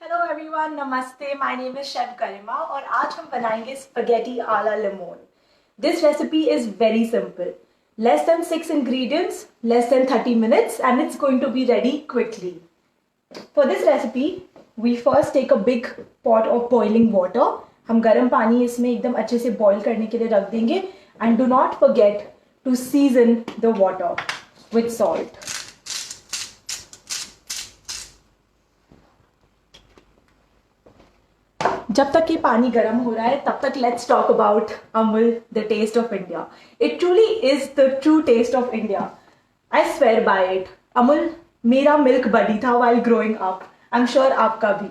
Hello everyone, नमस्ते। My name is chef गरिमा और आज हम बनाएंगे स्पगेटी आला lemon. This recipe is very simple, less than 6 ingredients, less than 30 minutes, and it's going to be ready quickly. For this recipe, we first take a big pot of boiling water. हम गर्म पानी इसमें एकदम अच्छे से boil करने के लिए रख देंगे and do not forget to season the water with salt. जब तक ये पानी गर्म हो रहा है तब तक let's talk about Amul, the taste of India. It truly is the true taste of India. I swear by it. Amul मेरा मिल्क बडी था while growing up. I am sure आपका भी.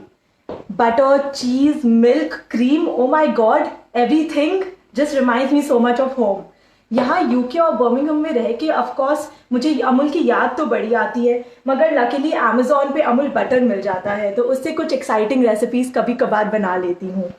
Butter, cheese, milk, cream, oh my God, everything just reminds me so much of home. यहाँ UK और Birmingham में रह के of course मुझे अमूल की याद तो बड़ी आती है, मगर लकीली अमेजोन पे अमूल बटर मिल जाता है तो उससे कुछ एक्साइटिंग रेसिपीज कभी कभार बना लेती हूँ.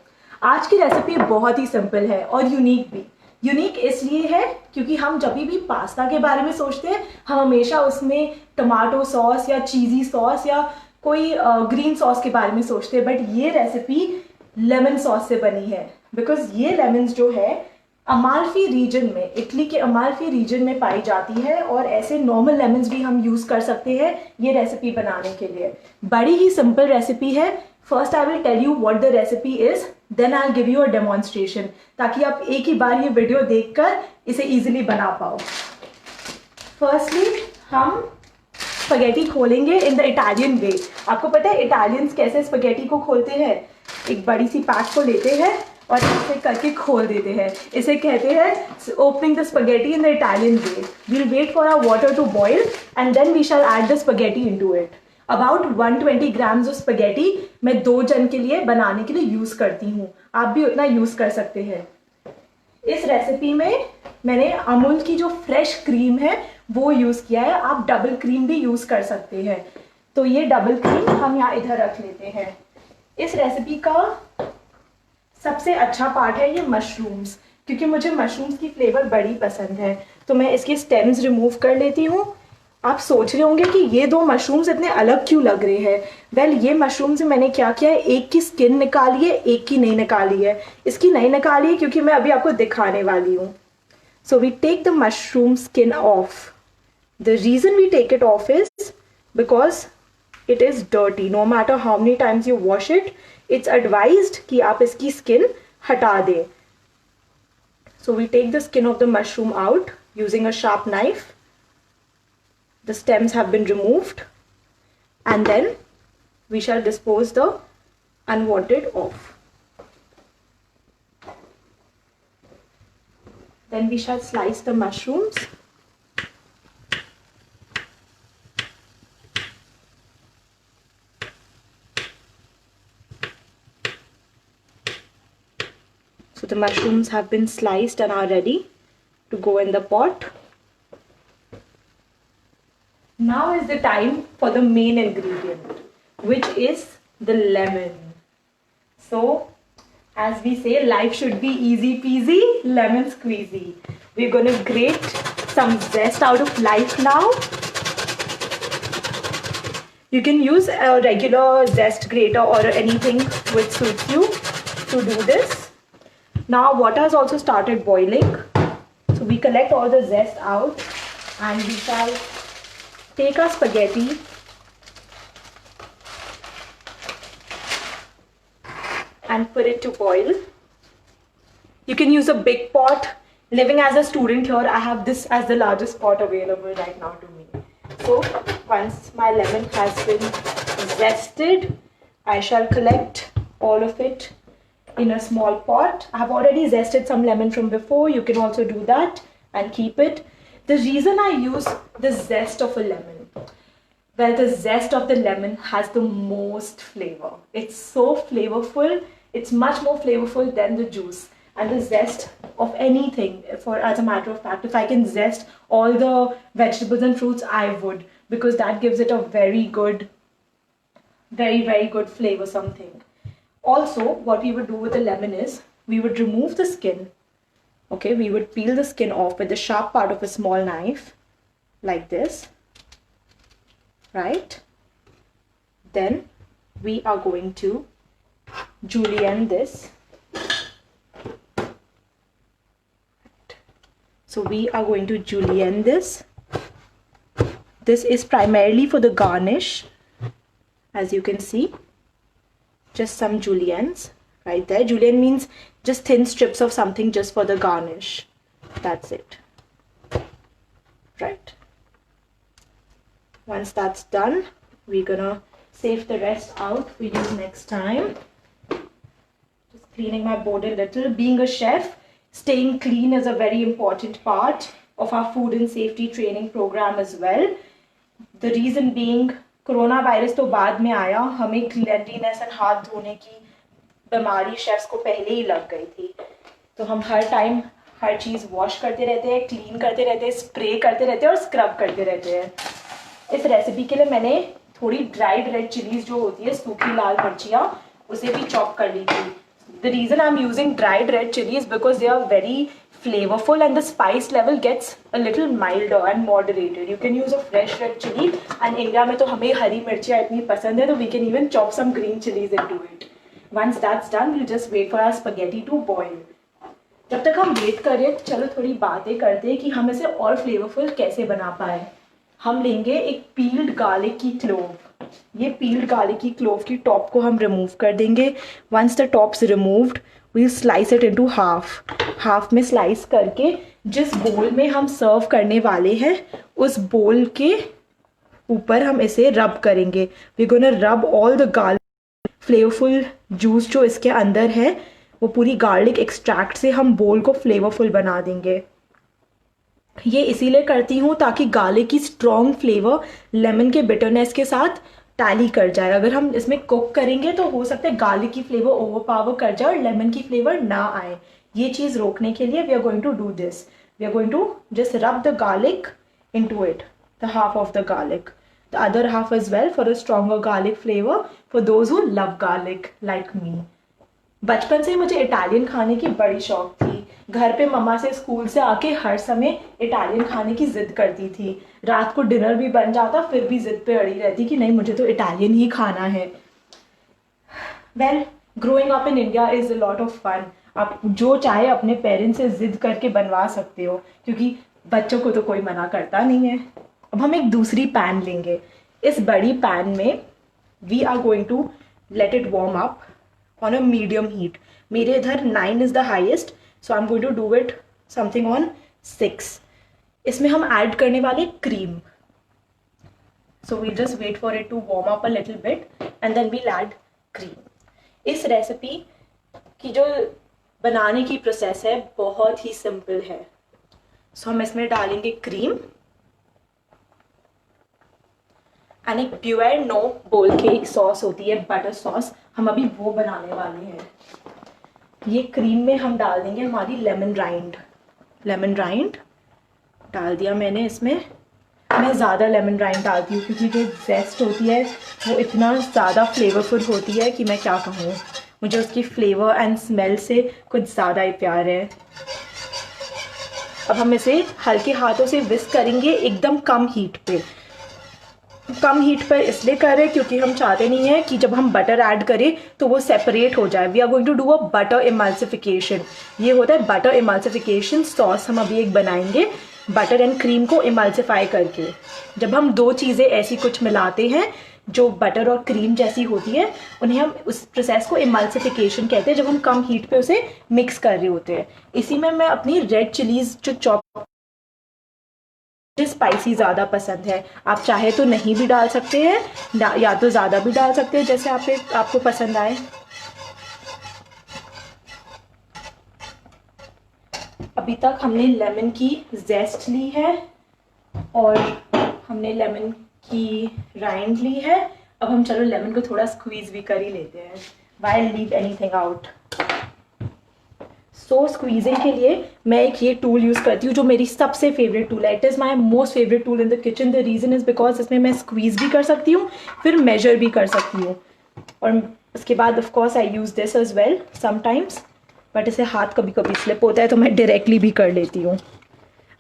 आज की रेसिपी बहुत ही सिंपल है और यूनिक भी. यूनिक इसलिए है क्योंकि हम जब भी पास्ता के बारे में सोचते हैं हम हमेशा उसमें टमाटो सॉस या चीज़ी सॉस या कोई ग्रीन सॉस के बारे में सोचते हैं, बट ये रेसिपी लेमन सॉस से बनी है. बिकॉज ये लेमन जो है अमाल्फी रीजन में, इटली के अमाल्फी रीजन में पाई जाती है और ऐसे नॉर्मल लेमन्स भी हम यूज़ कर सकते हैं ये रेसिपी बनाने के लिए. बड़ी ही सिंपल रेसिपी है. First I will tell you what the recipe is, then I give you a demonstration ताकि आप एक ही बार ये वीडियो देखकर इसे इजीली बना पाओ. फर्स्टली हम स्पगेटी खोलेंगे इन द इटालियन वे. आपको पता है इटालियंस कैसे स्पगेटी को खोलते हैं? एक बड़ी सी पैक को लेते हैं और ऐसे करके खोल देते हैं. इसे कहते हैं opening the spaghetti in the Italian way. We'll wait for our water to boil and then we shall add the spaghetti into it. About 120 grams of spaghetti मैं 2 जन के लिए बनाने के लिए यूज़ करती हूँ. आप भी उतना यूज़ कर सकते हैं. इस रेसिपी में मैंने अमूल की जो फ्रेश क्रीम है वो यूज़ किया है. आप डबल क्रीम भी यूज़ कर सकते हैं. तो ये डबल क्रीम हम यहाँ इधर रख लेते हैं. इस रेसिपी का सबसे अच्छा पार्ट है ये मशरूम्स, क्योंकि मुझे मशरूम्स की फ्लेवर बड़ी पसंद है. तो मैं इसके स्टेम्स रिमूव कर लेती हूँ. आप सोच रहे होंगे कि ये 2 मशरूम्स इतने अलग क्यों लग रहे हैं. वेल ये मशरूम से मैंने क्या किया है, एक की स्किन निकाली है, एक की नहीं निकाली है. इसकी नहीं निकाली है क्योंकि मैं अभी आपको दिखाने वाली हूँ. So we take the mushroom skin off. The reason we take it off is because it is dirty. No matter how many times you wash it, it's advised कि आप इसकी स्किन हटा दें. So we take the skin off the mushroom out using a sharp knife. The stems have been removed and then we shall dispose the unwanted off. Then we shall slice the mushrooms. So the mushrooms have been sliced and are ready to go in the pot. Now is the time for the main ingredient, which is the lemon. So, as we say, life should be easy peasy, lemon squeezy. We're going to grate some zest out of life now. You can use a regular zest grater or anything which suits you to do this. Now water has also started boiling. So we collect all the zest out and we shall take our spaghetti and put it to boil. You can use a big pot. Living as a student here, I have this as the largest pot available right now to me. So once my lemon has been zested, I shall collect all of it in a small pot. I have already zested some lemon from before. You can also do that and keep it. The reason I use the zest of a lemon, well, the zest of the lemon has the most flavor. It's so flavorful. It's much more flavorful than the juice. And the zest of anything, for as a matter of fact, if I can zest all the vegetables and fruits, I would, because that gives it a very good, very good flavor something. Also, what we would do with the lemon is we would remove the skin. Okay, we would peel the skin off with the sharp part of a small knife, like this, right? Then we are going to julienne this. So we are going to julienne this. This is primarily for the garnish. As you can see, just some juliennes right there. Julienne means just thin strips of something just for the garnish. That's it. Right. Once that's done, we're gonna save the rest out for use next time. Just cleaning my board a little. Being a chef, staying clean is a very important part of our food and safety training program as well. The reason being, corona virus तो बाद में आया, हमें cleanliness and हाथ धोने की बीमारी chefs को पहले ही लग गई थी. तो हम हर टाइम हर चीज़ वॉश करते रहते हैं, क्लीन करते रहते हैं, स्प्रे करते रहते हैं और स्क्रब करते रहते हैं. इस रेसिपी के लिए मैंने थोड़ी ड्राइड रेड चिलीज जो होती है, सूखी लाल मिर्चियाँ, उसे भी चॉप कर ली थी. The reason I am using dried red chillies because they are very flavorful and the spice level gets a little milder and moderated. You can use a fresh red chili and India में तो हमें हरी मिर्चियाँ इतनी पसंद है तो we can even chop some green chilies into it. Once that's done, we'll just wait for our spaghetti to boil. जब तक हम वेट कर रहे हैं, चलो थोड़ी बातें करते हैं कि हम इसे और फ्लेवरफुल कैसे बना पाए. हम लेंगे एक पील्ड गार्लिक की क्लोव. ये पील्ड गार्लिक की क्लोव की टॉप को हम रिमूव कर देंगे. Once the tops removed, we'll slice it into half में स्लाइस करके जिस बोल में हम सर्व करने वाले हैं उस बोल के ऊपर हम इसे रब करेंगे. वी गोना रब all the garlic flavourful juice जो इसके अंदर है वो पूरी गार्लिक एक्सट्रैक्ट से हम बोल को फ्लेवरफुल बना देंगे. ये इसीलिए करती हूँ ताकि गार्लिक की स्ट्रॉन्ग फ्लेवर लेमन के बिटरनेस के साथ टैली कर जाए. अगर हम इसमें कुक करेंगे तो हो सकता है गार्लिक की फ्लेवर ओवरपावर कर जाए और लेमन की फ्लेवर ना आए. ये चीज़ रोकने के लिए we are going to do this. We are going to just rub the garlic into it, the half of the garlic, the other half as well for a stronger garlic flavour for those who love garlic like me. बचपन से मुझे Italian खाने की बड़ी शौक थी. घर पे मम्मा से स्कूल से आके हर समय इटालियन खाने की ज़िद करती थी. रात को डिनर भी बन जाता फिर भी ज़िद पे अड़ी रहती कि नहीं मुझे तो इटालियन ही खाना है. Well, growing up in India is a lot of fun. आप जो चाहे अपने पेरेंट्स से ज़िद करके बनवा सकते हो क्योंकि बच्चों को तो कोई मना करता नहीं है. अब हम एक दूसरी पैन लेंगे. इस बड़ी पैन में we are going to let it warm up on a medium heat. मेरे इधर 9 is the highest, so I'm going to do it something on 6. इसमें हम ऐड करने वाले cream. So we'll just wait for it to warm up a little bit and then we'll add cream. इस recipe की जो बनाने की process है बहुत ही सिंपल है. So हम इसमें डालेंगे क्रीम एंड एक प्योर नो बोल के एक सॉस होती है बटर सॉस, हम अभी वो बनाने वाले हैं. ये क्रीम में हम डाल देंगे हमारी लेमन राइंड डाल दिया मैंने इसमें. मैं ज़्यादा लेमन राइंड डालती हूँ क्योंकि जो जेस्ट होती है वो इतना ज़्यादा फ्लेवरफुल होती है कि मैं क्या कहूँ. मुझे उसकी फ्लेवर एंड स्मेल से कुछ ज़्यादा ही प्यार है. अब हम इसे हल्के हाथों से विस्क करेंगे एकदम कम हीट पर इसलिए कर रहे हैं क्योंकि हम चाहते नहीं हैं कि जब हम बटर ऐड करें तो वो सेपरेट हो जाए. We are going to do a butter emulsification. ये होता है बटर इमल्सिफिकेशन सॉस. हम अभी एक बनाएंगे बटर एंड क्रीम को इमल्सिफाई करके. जब हम दो चीज़ें ऐसी कुछ मिलाते हैं जो बटर और क्रीम जैसी होती है उन्हें हम उस प्रोसेस को इमल्सिफिकेशन कहते हैं, जब हम कम हीट पे उसे मिक्स कर रहे होते हैं. इसी में मैं अपनी रेड चिलीज जो चॉप, मुझे स्पाइसी ज़्यादा पसंद है. आप चाहे तो नहीं भी डाल सकते हैं या तो ज़्यादा भी डाल सकते हैं जैसे आपको पसंद आए. अभी तक हमने लेमन की जेस्ट ली है और हमने लेमन की राइंड ली है. अब हम चलो लेमन को थोड़ा स्क्वीज भी कर ही लेते हैं. Why leave anything out. So squeezing के लिए मैं एक ये टूल यूज़ करती हूँ जो मेरी सबसे फेवरेट टूल है. It is my most favourite tool in the kitchen. The reason is because इसमें मैं स्क्वीज़ भी कर सकती हूँ फिर मेजर भी कर सकती हूँ. और उसके बाद of course I use this as well sometimes, but इसे हाथ कभी कभी स्लिप होता है तो मैं डायरेक्टली भी कर लेती हूँ.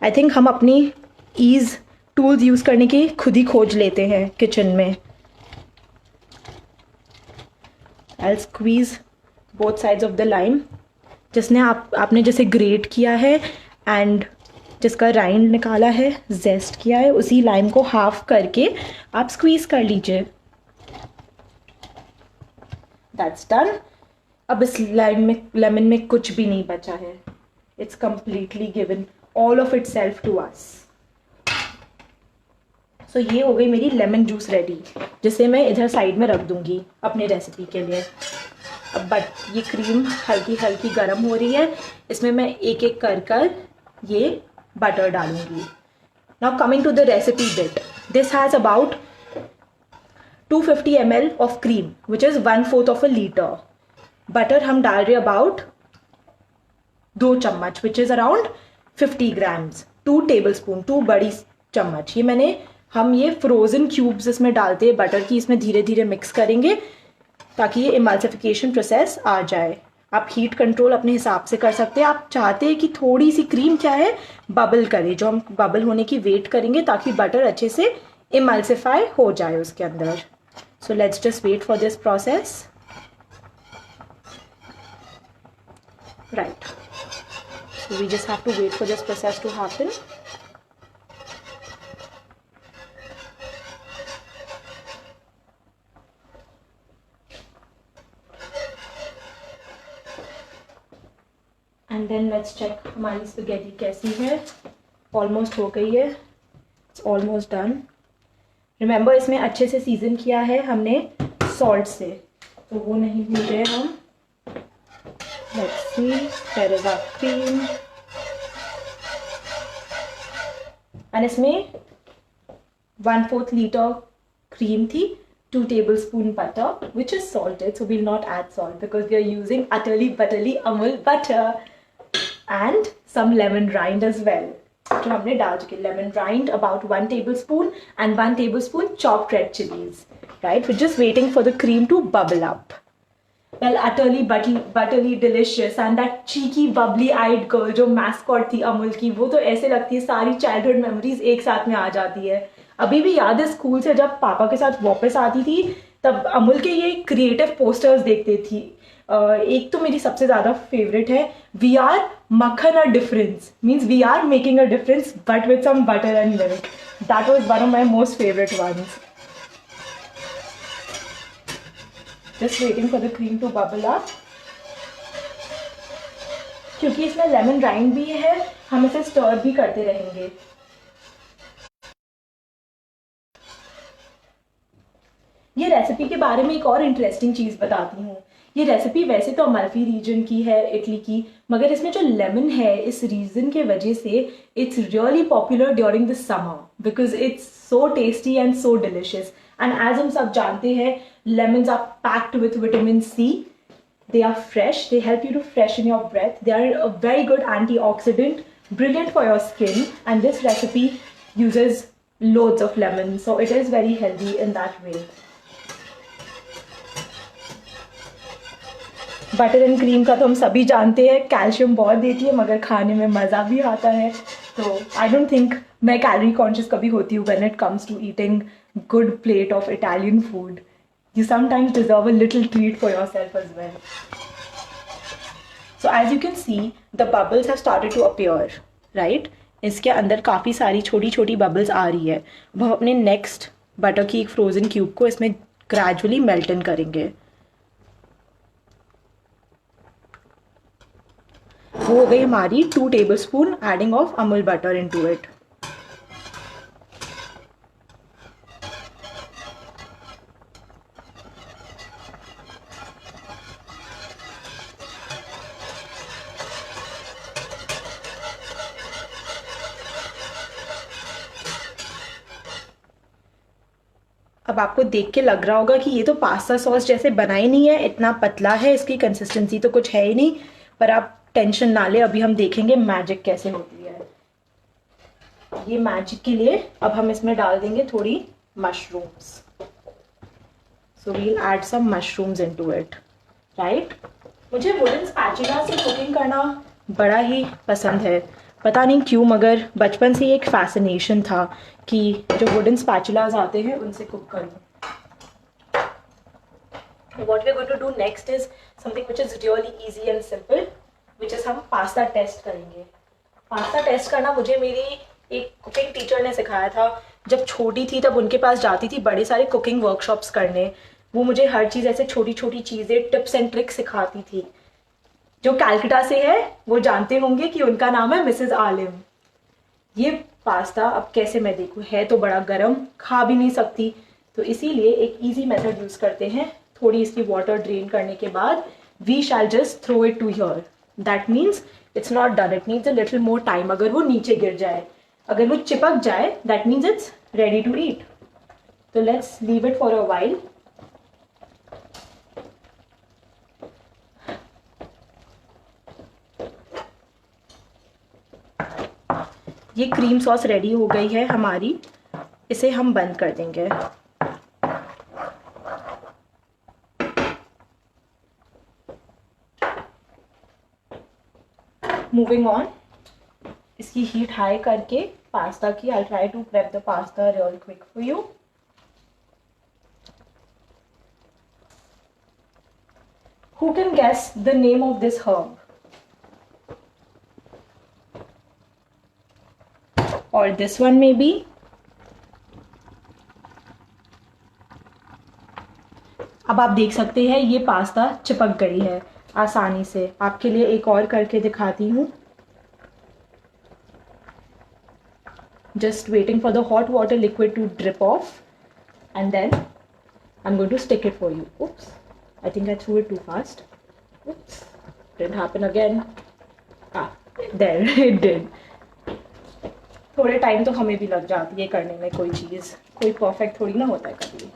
आई थिंक हम अपनी ईज़ टूल्स यूज़ करने की खुद ही खोज लेते हैं किचन में. I'll squeeze both sides of the lime. जिसने आपने जैसे ग्रेट किया है एंड जिसका राइंड निकाला है, जेस्ट किया है, उसी लाइम को हाफ करके आप स्क्वीज कर लीजिए. That's done. अब इस लेमन में कुछ भी नहीं बचा है. It's completely given all of itself to us. So ये हो गई मेरी लेमन जूस रेडी, जिसे मैं इधर साइड में रख दूंगी अपनी रेसिपी के लिए. अब बट ये क्रीम हल्की हल्की गर्म हो रही है, इसमें मैं एक एक कर ये बटर डालूंगी. Now coming to the recipe bit. This has about 250 ml of cream which is 1/4 of a litre. Butter हम डाल रहे अबाउट 2 चम्मच which is around 50 grams. 2 tablespoon, 2 बड़ी चम्मच. हम ये फ्रोज़न क्यूब्स इसमें डालते हैं बटर की. इसमें धीरे धीरे मिक्स करेंगे ताकि ये इमल्सिफिकेशन प्रोसेस आ जाए. आप हीट कंट्रोल अपने हिसाब से कर सकते हैं. आप चाहते हैं कि थोड़ी सी क्रीम क्या है बबल करे, जो हम बबल होने की वेट करेंगे ताकि बटर अच्छे से इमल्सिफाई हो जाए उसके अंदर. So let's just wait for this process. Right, so we just have to wait for this process to happen. And then let's check हमारी स्पैगेटी कैसी है. ऑलमोस्ट हो गई है. It's almost done. रिमेंबर इसमें अच्छे से सीजन किया है हमने सॉल्ट से, तो वो नहीं भूल रहे हम. Let's see, there is our cream. And इसमें 1/4 लीटर क्रीम थी, 2 tablespoon butter which is salted, so we'll not add salt because we are using utterly butterly Amul butter. And some lemon rind as well, जो हमने डाल चुके. lemon rind about 1 tablespoon and 1 tablespoon chopped red chilies. Right, we're just waiting for the cream to bubble up. Well, utterly butterly delicious. And that cheeky bubbly eyed girl जो mascot थी अमूल की, वो तो ऐसे लगती है सारी childhood memories एक साथ में आ जाती है. अभी भी याद है स्कूल से जब पापा के साथ वापस आती थी तब अमूल के ये क्रिएटिव पोस्टर्स देखते थी. एक तो मेरी सबसे ज़्यादा फेवरेट है, वी आर मक्खन a difference, means we are making a difference but with some butter and milk. That was one of my most favourite ones. Just waiting for the cream to bubble up. क्योंकि इसमें lemon राइंड भी है, हम इसे stir भी करते रहेंगे. ये रेसिपी के बारे में एक और इंटरेस्टिंग चीज़ बताती हूँ. ये रेसिपी वैसे तो अमल्फी रीजन की है, इटली की, मगर इसमें जो लेमन है इस रीजन के वजह से it's really popular during the summer because it's so tasty and so delicious. And as हम सब जानते हैं lemons are packed with vitamin C. They are fresh, they help you to freshen your breath, they are a very good antioxidant, brilliant for your skin, and this recipe uses loads of lemon, so it is very healthy in that way. Butter and cream का तो हम सभी जानते हैं calcium बहुत देती है मगर खाने में मज़ा भी आता है. तो आई डोंट थिंक मैं कैलोरी कॉन्शियस कभी होती हूँ when it comes to eating good plate of Italian food. You sometimes deserve a little treat for yourself as well. So as you can see, the bubbles have started to appear, right? इसके अंदर काफ़ी सारी छोटी छोटी bubbles आ रही है. अब हम अपने नेक्स्ट बटर की एक फ्रोज़न क्यूब को इसमें ग्रेजुअली मेल्ट इन करेंगे. वो हो गई हमारी 2 tablespoon adding of Amul butter into it. अब आपको देख के लग रहा होगा कि ये तो पास्ता सॉस जैसे बना ही नहीं है, इतना पतला है, इसकी कंसिस्टेंसी तो कुछ है ही नहीं. पर आप टेंशन ना ले, अभी हम देखेंगे मैजिक कैसे होती है. ये मैजिक के लिए अब हम इसमें डाल देंगे थोड़ी mushrooms. So we'll add some mushrooms into it. Right, मुझे वुडन स्पैचुला से कुकिंग करना बड़ा ही पसंद है. पता नहीं क्यों मगर बचपन से एक फैसिनेशन था कि जो वुडन स्पैचुलाज आते हैं उनसे कुक करूं. what we're going to do next is something which is really easy and simple, which is हम पास्ता टेस्ट करेंगे. पास्ता टेस्ट करना मुझे मेरी एक कुकिंग टीचर ने सिखाया था. जब छोटी थी तब उनके पास जाती थी बड़े सारे कुकिंग वर्कशॉप्स करने. वो मुझे हर चीज़ ऐसे छोटी छोटी चीज़ें टिप्स एंड ट्रिक्स सिखाती थी. जो कैलकटा से है वो जानते होंगे कि उनका नाम है मिसेस आलिम. ये पास्ता अब कैसे मैं देखूँ, है तो बड़ा गर्म, खा भी नहीं सकती, तो इसीलिए एक इजी मेथड यूज़ करते हैं. थोड़ी इसकी वाटर ड्रेन करने के बाद we shall just throw it to here. That means it's not done, it needs a little more time. अगर वो नीचे गिर जाए, अगर वो चिपक जाए, that means it's ready to eat. तो let's leave it for a while. ये क्रीम सॉस रेडी हो गई है हमारी. इसे हम बंद कर देंगे. मूविंग ऑन, इसकी हीट हाई करके पास्ता की, I try to prep the pasta real quick for you. Who can guess the name of this herb? Or this one maybe? अब आप देख सकते हैं ये पास्ता चिपक गई है आसानी से. आपके लिए एक और करके दिखाती हूँ. Just waiting for the hot water liquid to drip off, and then I'm going to stick it for you. Oops, I think I threw it too fast. Oops, didn't happen again. There it did. थोड़े time तो हमें भी लग जाती है करने में. कोई चीज़ कोई परफेक्ट थोड़ी ना होता है कभी.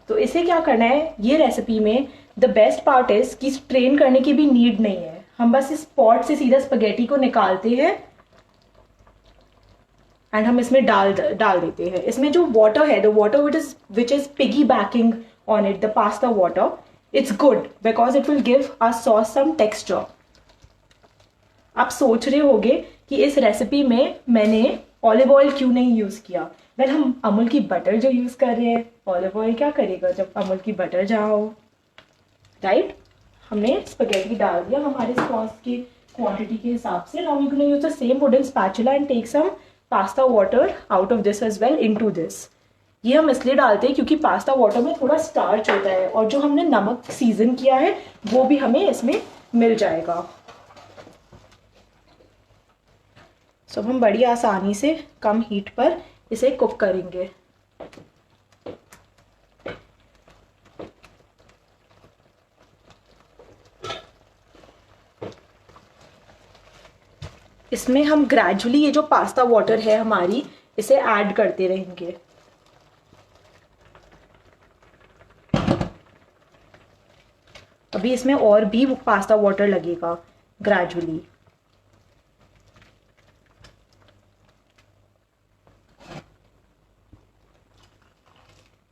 तो इसे क्या करना है, ये रेसिपी में द बेस्ट पार्ट इज कि स्ट्रेन करने की भी नीड नहीं है. हम बस इस पॉट से सीधा स्पगेटी को निकालते हैं एंड हम इसमें डाल देते हैं. इसमें जो वाटर है, the water which is piggybacking on it, the pasta water, it's good because it will give our sauce some texture. आप सोच रहे होंगे कि इस रेसिपी में मैंने ऑलिव ऑयल क्यों नहीं यूज़ किया. वेल, हम अमूल की बटर जो यूज़ कर रहे हैं, ऑलिव ऑयल क्या करेगा जब अमूल की बटर जहाँ हो, राइट. हमने स्पगेटी डाल दिया हमारे सॉस की क्वांटिटी के हिसाब से. Now we can use the same wooden spatula and take some pasta water out of this as well into this. ये हम इसलिए डालते हैं क्योंकि पास्ता वाटर में थोड़ा स्टार्च होता है और जो हमने नमक सीजन किया है वो भी हमें इसमें मिल जाएगा. सो हम बड़ी आसानी से कम हीट पर इसे कुक करेंगे. इसमें हम ग्रेजुअली ये जो पास्ता वाटर है हमारी, इसे ऐड करते रहेंगे. अभी इसमें और भी पास्ता वाटर लगेगा ग्रेजुअली.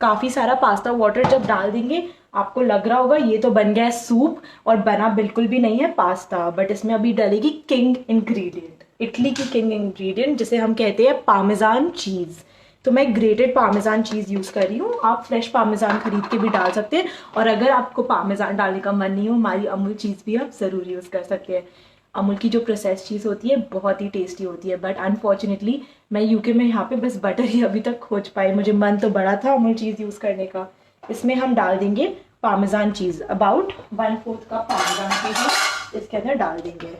काफ़ी सारा पास्ता वाटर जब डाल देंगे आपको लग रहा होगा ये तो बन गया है सूप, और बना बिल्कुल भी नहीं है पास्ता. बट इसमें अभी डलेगी किंग इंग्रेडिएंट, इटली की किंग इंग्रेडिएंट जिसे हम कहते हैं पामेजान चीज़. तो मैं ग्रेटेड पामेजान चीज़ यूज़ कर रही हूँ. आप फ्रेश पामेजान खरीद के भी डाल सकते हैं, और अगर आपको पामेजान डालने का मन नहीं हो, हमारी अमूल चीज़ भी आप ज़रूर यूज़ कर सकते हैं. अमूल की जो प्रोसेस चीज़ होती है बहुत ही टेस्टी होती है. बट अनफॉर्चुनेटली मैं यूके में यहाँ पे बस बटर ही अभी तक खोज पाई. मुझे मन तो बड़ा था अमूल चीज़ यूज़ करने का. इसमें हम डाल देंगे parmesan cheese. About 1/4 cup parmesan cheese हम इसके अंदर डाल देंगे.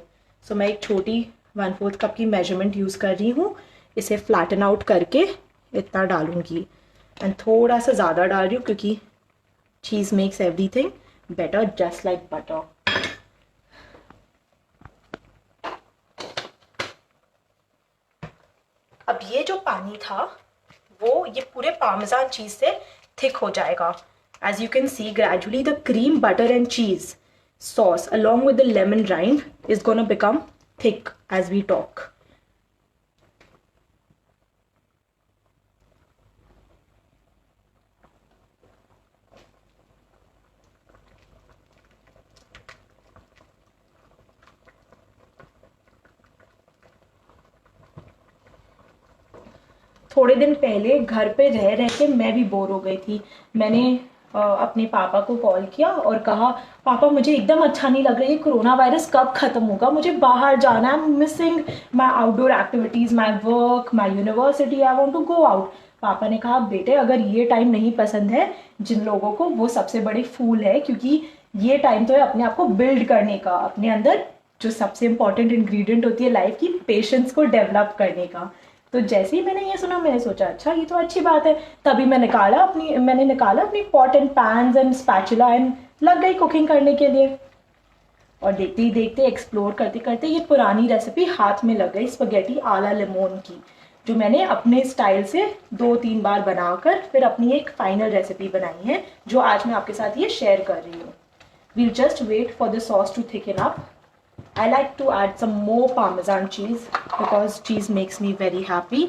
सो मैं एक छोटी 1/4 कप की मेजरमेंट यूज़ कर रही हूँ. इसे फ्लैटन आउट करके इतना डालूंगी, एंड थोड़ा सा ज़्यादा डाल रही हूँ क्योंकि cheese makes everything better just like butter. अब ये जो पानी था वो ये पूरे पामेजान चीज़ से थिक हो जाएगा. As you can see gradually the cream butter and cheese sauce along with the lemon rind is going to become thick as we talk. थोड़े दिन पहले घर पे रह रह के मैं भी बोर हो गई थी. मैंने अपने पापा को कॉल किया और कहा पापा मुझे एकदम अच्छा नहीं लग रहा है, कोरोना वायरस कब खत्म होगा, मुझे बाहर जाना है, I am missing my outdoor activities, my work, my university, I want to go out. पापा ने कहा बेटे अगर ये टाइम नहीं पसंद है जिन लोगों को, वो सबसे बड़े फूल है, क्योंकि ये टाइम तो है अपने आप को बिल्ड करने का, अपने अंदर जो सबसे इंपॉर्टेंट इंग्रेडिएंट होती है लाइफ की, पेशेंस को डेवलप करने का। तो जैसे ही मैंने ये सुना मैंने सोचा अच्छा ये तो अच्छी बात है। तभी मैंने निकाला अपनी pot and pans and spatula and लग गई कुकिंग करने के लिए। और देखते ही देखते एक्सप्लोर करते करते ये पुरानी रेसिपी हाथ में लग गई, स्पगेटी आला लेमोन की, जो मैंने अपने स्टाइल से 2-3 बार बनाकर फिर अपनी एक फाइनल रेसिपी बनाई है, जो आज मैं आपके साथ ये शेयर कर रही हूँ। We'll just wait for the sauce to thicken up. I like to add some more Parmesan cheese because cheese makes me very happy.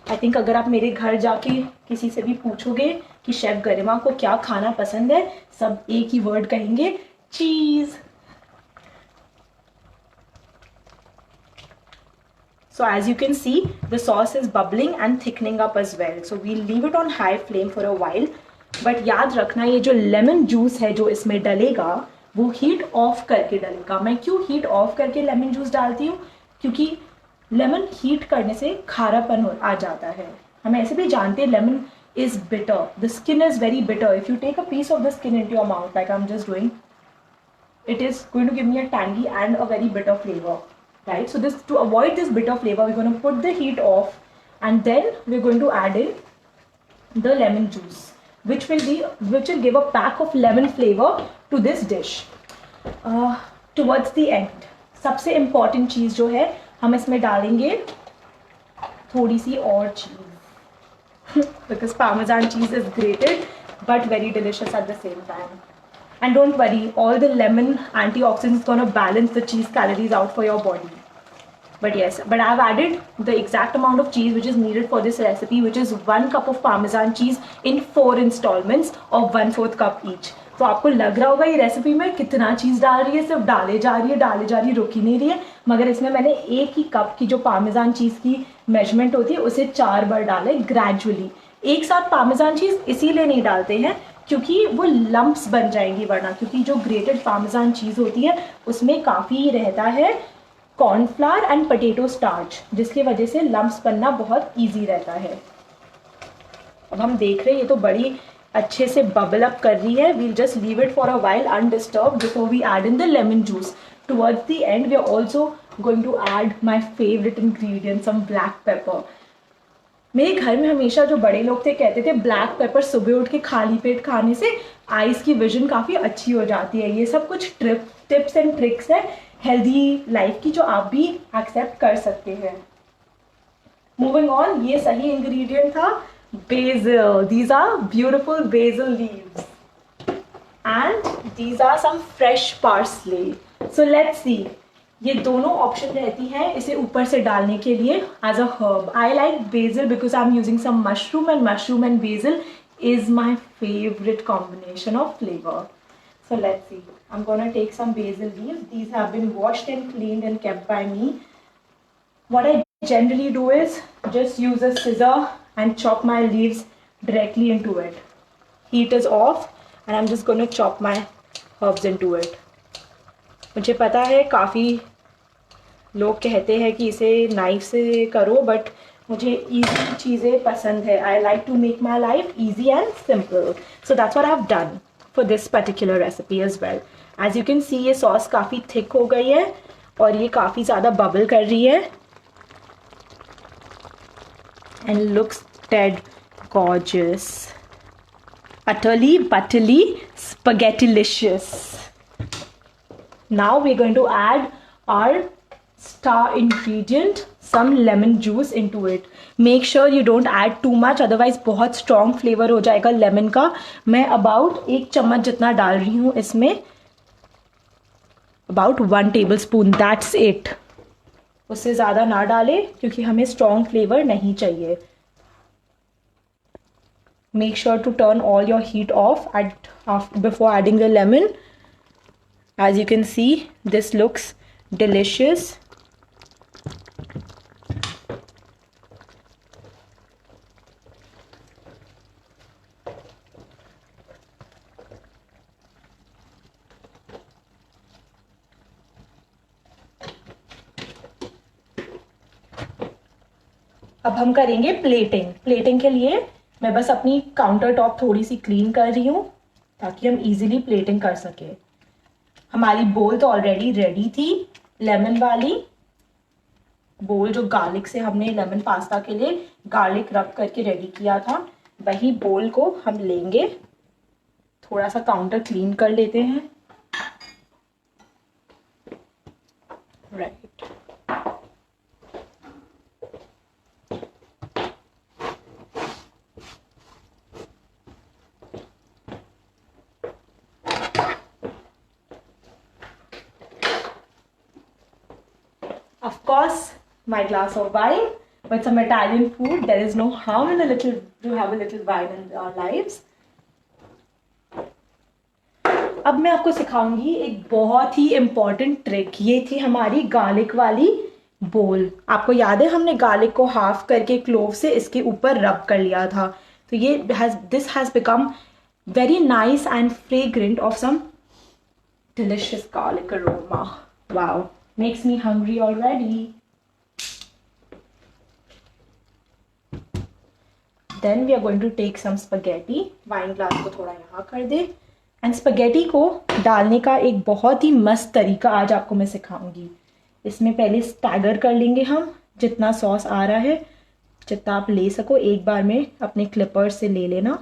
I think अगर आप मेरे घर जाके किसी से भी पूछोगे कि शेफ गरिमा को क्या खाना पसंद है, सब एक ही वर्ड कहेंगे, चीज। So as you can see, the sauce is bubbling and thickening up as well. So we'll leave it on high flame for a while. But याद रखना ये जो लेमन जूस है जो इसमें डलेगा वो हीट ऑफ करके डलेगा। मैं क्यों हीट ऑफ करके लेमन जूस डालती हूँ, क्योंकि लेमन हीट करने से खारापन आ जाता है। हम ऐसे भी जानते हैं lemon is bitter. The skin is very bitter. If you take a piece of the skin into your mouth like I'm just doing, it is going to give me a tangy and a very bitter flavor. Right, so to avoid this bitter flavor, we're going to put the heat off, and then we're going to add in the lemon juice, which will give a pack of lemon flavor to this dish. Towards the end, सबसे important चीज़ जो है हम इसमें डालेंगे थोड़ी सी और चीज़, because Parmesan cheese is grated but very delicious at the same time. And don't worry, all the lemon antioxidants is going to balance the cheese calories out for your body. But I've added the exact amount of cheese which is needed for this recipe, which is 1 cup of Parmesan cheese in 4 installments of 1/4 cup each. तो आपको लग रहा होगा ये recipe में कितना चीज़ डाल रही है, सिर्फ डाले जा रही है, रुक ही नहीं रही है, मगर इसमें मैंने 1 ही कप की जो पार्मेजान चीज़ की मेजरमेंट होती है उसे 4 बार डाले ग्रेजुअली। एक साथ पार्मेजान चीज़ इसीलिए नहीं डालते हैं क्योंकि वो लम्प्स बन जाएंगी वरना, क्योंकि जो ग्रेटेड पार्मेजान चीज़ होती है उसमें काफ़ी रहता है कॉर्नफ्लावर एंड पोटैटो स्टार्च, जिसकी वजह से लम्प्स बनना बहुत ईजी रहता है। अब हम देख रहे हैं ये तो बड़ी अच्छे से बबल अप कर रही है। We'll just leave it for a while undisturbed before we add in the lemon juice. Towards the end we are also going to add my favourite ingredient some black pepper. मेरे घर में हमेशा जो बड़े लोग थे कहते थे ब्लैक पेपर सुबह उठ के खाली पेट खाने से आईज की विजन काफ़ी अच्छी हो जाती है। ये सब कुछ टिप्स एंड ट्रिक्स है हेल्दी लाइफ की जो आप भी एक्सेप्ट कर सकते हैं। मूविंग ऑन, ये सही इंग्रेडिएंट था basil. These are beautiful basil leaves and these are some fresh parsley. So let's see, ये दोनों ऑप्शन रहती हैं इसे ऊपर से डालने के लिए as a herb. I like basil because I am using some mushroom and basil is my favorite combination of flavor. So let's see, I'm gonna take some basil leaves. These have been washed and cleaned and kept by me. What I generally do is just use a scissor and chop my leaves directly into it. Heat is off and I'm just going to chop my herbs into it. मुझे पता है काफ़ी लोग कहते हैं कि इसे knife से करो, बट मुझे easy चीज़ें पसंद है. I like to make my life easy and simple. So that's what I've done for this particular recipe as well. As you can see, ये सॉस काफ़ी थिक हो गई है और ये काफ़ी ज़्यादा बबल कर रही है and looks dead gorgeous, utterly butterly spaghetti-licious. Now we're going to add our star ingredient, some lemon juice into it. Make sure you don't add too much, otherwise बहुत strong flavor हो जाएगा lemon का. मैं about 1 चम्मच जितना डाल रही हूँ इसमें, about 1 tablespoon, that's it. उससे ज़्यादा ना डालें क्योंकि हमें strong flavor नहीं चाहिए. Make sure to turn all your heat off before adding the lemon. As you can see, this looks delicious. अब हम करेंगे प्लेटिंग। प्लेटिंग के लिए मैं बस अपनी काउंटर टॉप थोड़ी सी क्लीन कर रही हूँ ताकि हम इजीली प्लेटिंग कर सके। हमारी बोल तो ऑलरेडी रेडी थी, लेमन वाली बोल जो गार्लिक से हमने लेमन पास्ता के लिए गार्लिक रब करके रेडी किया था, वही बोल को हम लेंगे। थोड़ा सा काउंटर क्लीन कर लेते हैं। Right, of course my glass of wine with some Italian food. There is no harm in to have a little wine in our lives. अब मैं आपको सिखाऊंगी एक बहुत ही इम्पॉर्टेंट ट्रिक। ये थी हमारी गार्लिक वाली बोल। आपको याद है हमने गार्लिक को हाफ करके क्लोव से इसके ऊपर रब कर लिया था, तो ये this has become very nice and fragrant of some delicious garlic aroma. Wow, makes me hungry already. Then we are going to take some spaghetti. Wine glass को थोड़ा यहाँ कर दे। एंड स्पगेटी को डालने का एक बहुत ही मस्त तरीका आज आपको मैं सिखाऊंगी। इसमें पहले स्टैगर कर लेंगे हम, जितना सॉस आ रहा है जितना आप ले सको एक बार में अपने क्लिपर से ले लेना।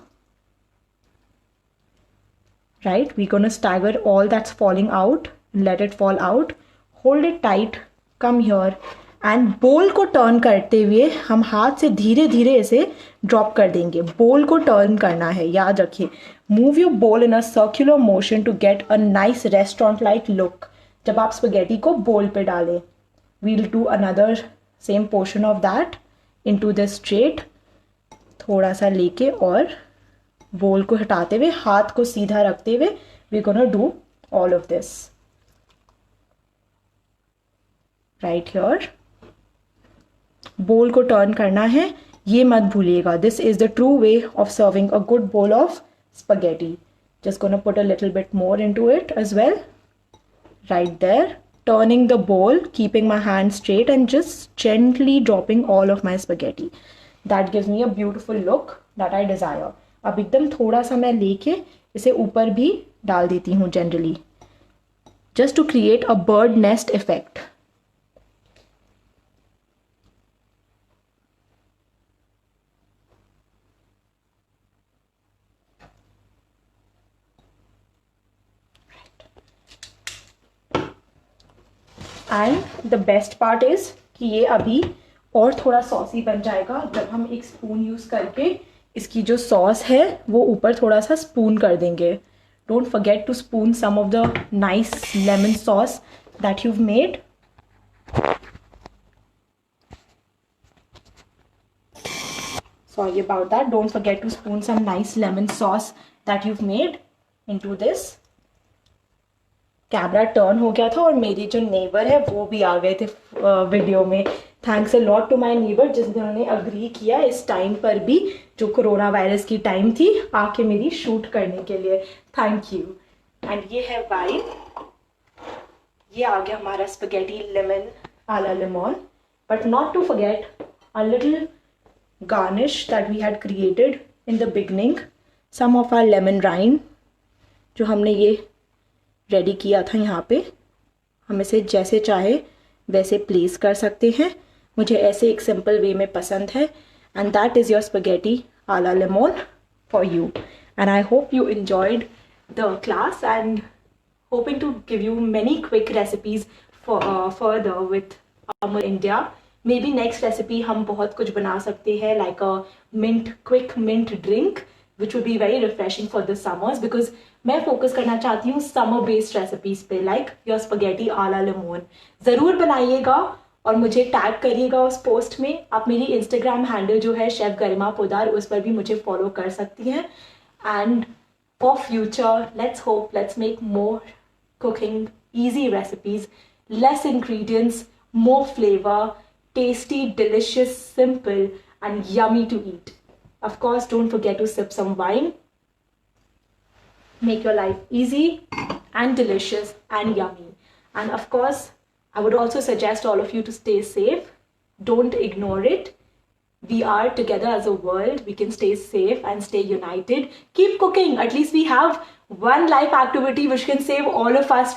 Right, we're going to stagger all that's falling out, let it fall out, hold it tight, come here and बोल को टर्न करते हुए हम हाथ से धीरे धीरे इसे ड्रॉप कर देंगे। बोल को टर्न करना है, याद रखिए। Move your bowl in a circular motion to get a nice restaurant like look जब आप स्पगेटी को बोल पे डालें। We'll do another same portion of that into the straight. थोड़ा सा लेके और बोल को हटाते हुए हाथ को सीधा रखते हुए we gonna do all of this right here. Bowl को टर्न करना है, ये मत भूलिएगा। This is the true way of serving a good bowl of spaghetti. Just gonna put a little bit more into it as well. Right there, turning the bowl, keeping my hand straight and just gently dropping all of my spaghetti. That gives me a beautiful look that I desire. अब एकदम थोड़ा सा मैं लेके इसे ऊपर भी डाल देती हूँ generally, just to create a bird nest effect. And the best part is कि ये अभी और थोड़ा सॉसी बन जाएगा जब हम एक स्पून यूज़ करके इसकी जो सॉस है वो ऊपर थोड़ा सा स्पून कर देंगे. Don't forget to spoon some of the nice lemon sauce that you've made. Sorry about that. Don't forget to spoon some nice lemon sauce that you've made into this. Camera turn हो गया था और मेरी जो neighbour है वो भी आ गए थे वीडियो में. Thanks a lot to my neighbour जिन्होंने अग्री किया इस टाइम पर भी जो कोरोना वायरस की टाइम थी आके मेरी शूट करने के लिए. Thank you. एंड ये है वाइन. ये आ गया हमारा spaghetti lemon a la lemon. But not to forget a little garnish that we had created in the beginning. Some of our lemon rind जो हमने ये रेडी किया था यहाँ पे, हम इसे जैसे चाहे वैसे प्लेस कर सकते हैं. मुझे ऐसे एक सिंपल वे में पसंद है. And that is your spaghetti a la lemon for you. And I hope you enjoyed the class and hoping to give you many quick recipes for further with Amul India. Maybe next recipe हम बहुत कुछ बना सकते हैं like a mint quick mint drink which will be very refreshing for the summers because मैं focus करना चाहती हूँ समर बेस्ड रेसिपीज पे like your spaghetti a la lemon. ज़रूर बनाइएगा और मुझे टैग करिएगा उस पोस्ट में. आप मेरी इंस्टाग्राम हैंडल जो है शेफ गरिमा पोदार उस पर भी मुझे फॉलो कर सकती हैं. And for future let's hope let's make more cooking easy recipes, less ingredients, more flavour, tasty, delicious, simple and yummy to eat. Of course, don't forget to sip some wine. Make your life easy and delicious and yummy. And of course, I would also suggest all of you to stay safe. Don't ignore it. we are together as a world, we can stay safe and stay united. Keep cooking. At least we have one life activity which can save all of us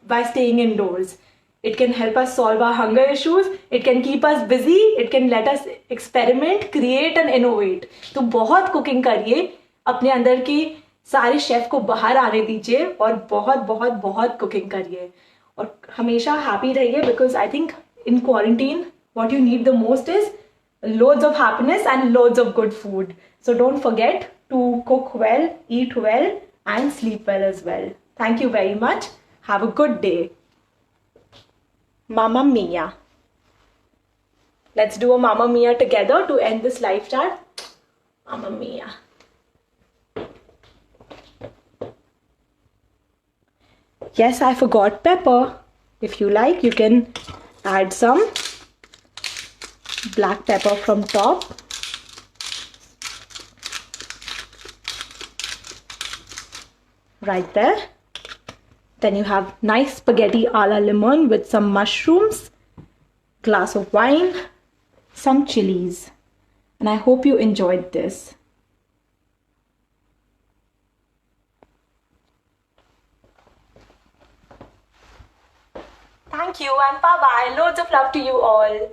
by staying indoors. It can help us solve our hunger issues. It can keep us busy. It can let us experiment, create and innovate. तो बहुत cooking करिए, अपने अंदर की सारे chef को बाहर आने दीजिए और बहुत बहुत बहुत cooking करिए और हमेशा happy रहिए, because I think in quarantine what you need the most is loads of happiness and loads of good food. So don't forget to cook well, eat well and sleep well as well. Thank you very much. Have a good day. Mamma Mia. Let's do a Mamma Mia together to end this live chat. Mamma Mia. Yes, I forgot pepper. If you like, you can add some black pepper from top. Right there. Then you have nice spaghetti a la limon with some mushrooms, glass of wine, some chilies. And I hope you enjoyed this. Thank you and bye-bye. Loads of love to you all.